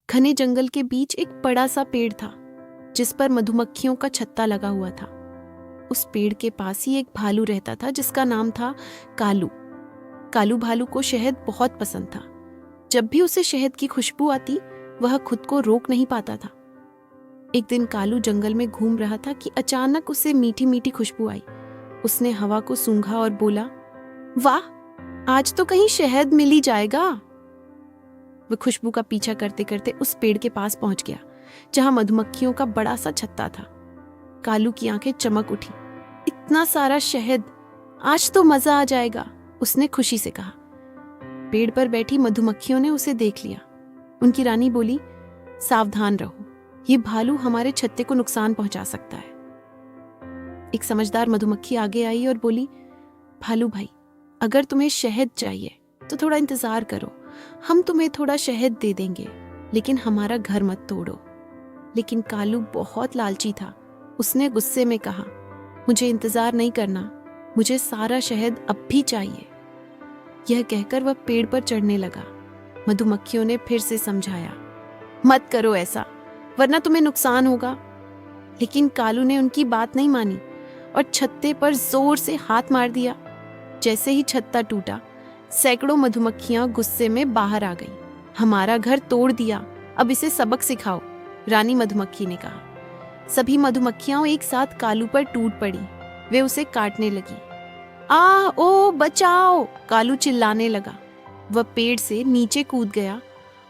घने जंगल के बीच एक बड़ा सा पेड़ था जिस पर मधुमक्खियों का छत्ता लगा हुआ था। उस पेड़ के पास ही एक भालू रहता था जिसका नाम था कालू। कालू भालू को शहद बहुत पसंद था। जब भी उसे शहद की खुशबू आती वह खुद को रोक नहीं पाता था। एक दिन कालू जंगल में घूम रहा था कि अचानक उसे मीठी मीठी खुशबू आई। उसने हवा को सूंघा और बोला, वाह, आज तो कहीं शहद मिल ही जाएगा। वह खुशबू का पीछा करते करते उस पेड़ के पास पहुंच गया जहां मधुमक्खियों का बड़ा सा छत्ता था। कालू की आंखें चमक उठी। इतना सारा शहद, आज तो मजा आ जाएगा, उसने खुशी से कहा। पेड़ पर बैठी मधुमक्खियों ने उसे देख लिया। उनकी रानी बोली, सावधान रहो, ये भालू हमारे छत्ते को नुकसान पहुंचा सकता है। एक समझदार मधुमक्खी आगे आई और बोली, भालू भाई, अगर तुम्हें शहद चाहिए तो थोड़ा इंतजार करो, हम तुम्हें थोड़ा शहद दे देंगे, लेकिन हमारा घर मत तोड़ो। लेकिन कालू बहुत लालची था। उसने गुस्से में कहा, मुझे इंतजार नहीं करना, मुझे सारा शहद अब भी चाहिए। यह कहकर वह पेड़ पर चढ़ने लगा। मधुमक्खियों ने फिर से समझाया, मत करो ऐसा, वरना तुम्हें नुकसान होगा। लेकिन कालू ने उनकी बात नहीं मानी और छत्ते पर जोर से हाथ मार दिया। जैसे ही छत्ता टूटा, सैकड़ों मधुमक्खियां गुस्से में बाहर आ गईं। हमारा घर तोड़ दिया, अब इसे सबक सिखाओ, रानी मधुमक्खी ने कहा। सभी मधुमक्खियां एक साथ कालू पर टूट पड़ी। वे उसे काटने लगी। ओ बचाओ, कालू चिल्लाने लगा। वह पेड़ से नीचे कूद गया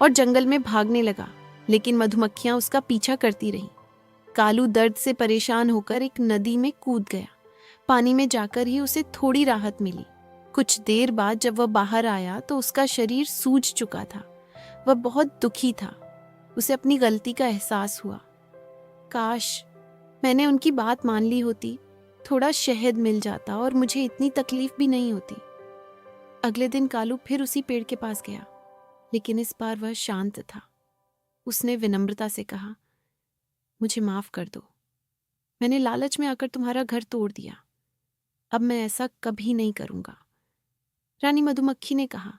और जंगल में भागने लगा, लेकिन मधुमक्खियां उसका पीछा करती रहीं। कालू दर्द से परेशान होकर एक नदी में कूद गया। पानी में जाकर ही उसे थोड़ी राहत मिली। कुछ देर बाद जब वह बाहर आया तो उसका शरीर सूज चुका था। वह बहुत दुखी था। उसे अपनी गलती का एहसास हुआ। काश मैंने उनकी बात मान ली होती, थोड़ा शहद मिल जाता और मुझे इतनी तकलीफ भी नहीं होती। अगले दिन कालू फिर उसी पेड़ के पास गया, लेकिन इस बार वह शांत था। उसने विनम्रता से कहा, मुझे माफ कर दो, मैंने लालच में आकर तुम्हारा घर तोड़ दिया। अब मैं ऐसा कभी नहीं करूंगा। रानी मधुमक्खी ने कहा,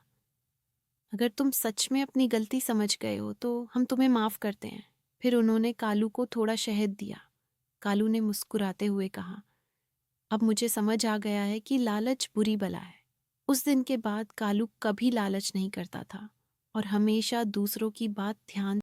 अगर तुम सच में अपनी गलती समझ गए हो तो हम तुम्हें माफ करते हैं। फिर उन्होंने कालू को थोड़ा शहद दिया। कालू ने मुस्कुराते हुए कहा, अब मुझे समझ आ गया है कि लालच बुरी बला है। उस दिन के बाद कालू कभी लालच नहीं करता था और हमेशा दूसरों की बात ध्यान